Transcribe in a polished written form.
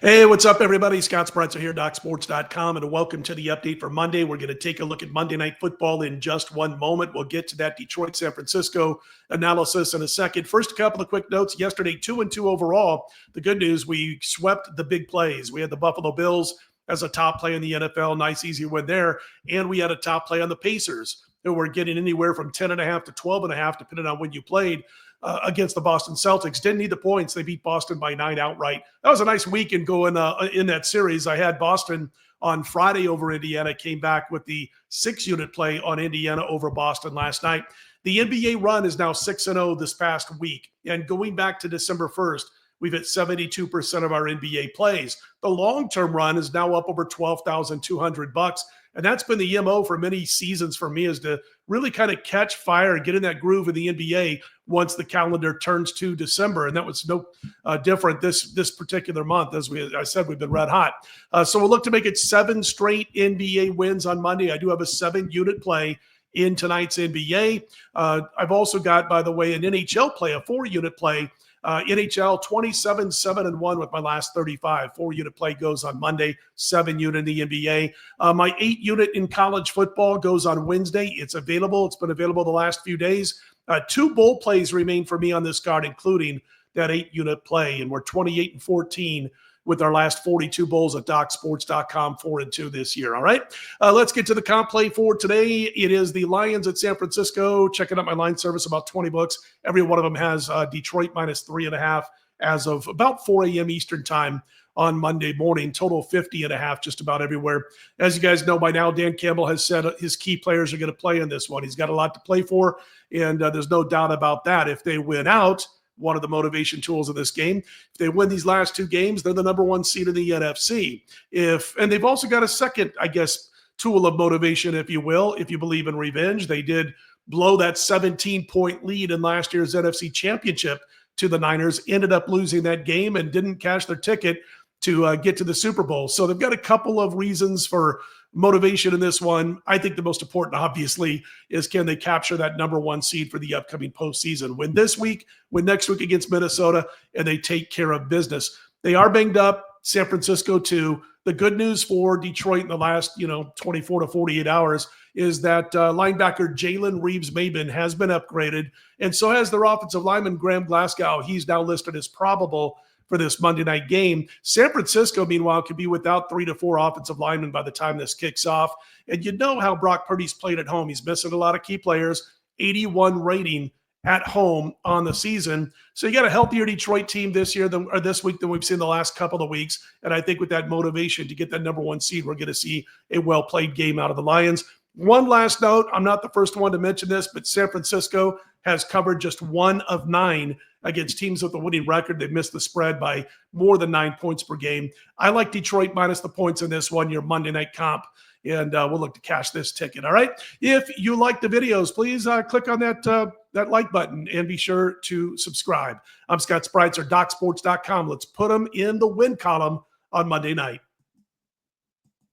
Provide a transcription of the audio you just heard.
Hey, what's up, everybody? Scott Spreitzer here, DocSports.com, and welcome to the update for Monday. We're going to take a look at Monday Night Football in just one moment. We'll get to that Detroit-San Francisco analysis in a second. First, a couple of quick notes. Yesterday, 2-2 overall. The good news, we swept the big plays. We had the Buffalo Bills as a top play in the NFL. Nice, easy win there. And we had a top play on the Pacers, who were getting anywhere from 10.5 to 12.5, depending on when you played. Against the Boston Celtics. Didn't need the points. They beat Boston by 9 outright. That was a nice weekend going in that series. I had Boston on Friday over Indiana, came back with the 6-unit play on Indiana over Boston last night. The NBA run is now 6-0 this past week. And going back to December 1st, we've hit 72% of our NBA plays. The long-term run is now up over $12,200. And that's been the MO for many seasons for me, is to really kind of catch fire and get in that groove in the NBA once the calendar turns to December. And that was no different this particular month. As I said, we've been red hot. So we'll look to make it 7 straight NBA wins on Monday. I do have a 7-unit play in tonight's NBA. I've also got, by the way, an NHL play, a 4-unit play. NHL 27-7-1 with my last 35. 4-unit play goes on Monday, 7-unit in the NBA. My 8-unit in college football goes on Wednesday. It's available. It's been available the last few days. 2 bowl plays remain for me on this card, including that 8-unit play. And we're 28-14 with our last 42 bowls at DocSports.com, 4-2 this year. All right, let's get to the comp play for today. It is the Lions at San Francisco. Checking out my line service, about 20 bucks. Every one of them has Detroit minus 3.5 as of about 4 a.m. Eastern time on Monday morning. Total 50.5 just about everywhere. As you guys know by now, Dan Campbell has said his key players are going to play in this one. He's got a lot to play for, and there's no doubt about that. If they win out, one of the motivation tools of this game. If they win these last 2 games, they're the number 1 seed in the NFC. And they've also got a second, I guess, tool of motivation, if you will, if you believe in revenge. They did blow that 17-point lead in last year's NFC Championship to the Niners, ended up losing that game and didn't cash their ticket to get to the Super Bowl. So they've got a couple of reasons for motivation in this one. I think the most important, obviously, is can they capture that number 1 seed for the upcoming postseason? Win this week, win next week against Minnesota, and they take care of business. They are banged up, San Francisco too. The good news for Detroit in the last 24 to 48 hours is that linebacker Jalen Reeves-Maybin has been upgraded, and so has their offensive lineman Graham Glasgow. He's now listed as probable for this Monday night game. San Francisco, meanwhile, could be without 3 to 4 offensive linemen by the time this kicks off. And you know how Brock Purdy's played at home. He's missing a lot of key players, 81 rating at home on the season. So you got a healthier Detroit team this week than we've seen the last couple of weeks. And I think with that motivation to get that number 1 seed, we're going to see a well-played game out of the Lions. One last note, I'm not the first one to mention this, but San Francisco has covered just 1 of 9 against teams with a winning record. They've missed the spread by more than 9 points per game. I like Detroit minus the points in this one, your Monday night comp, and we'll look to cash this ticket, all right? If you like the videos, please click on that like button and be sure to subscribe. I'm Scott Spreitzer, DocSports.com. Let's put them in the win column on Monday night.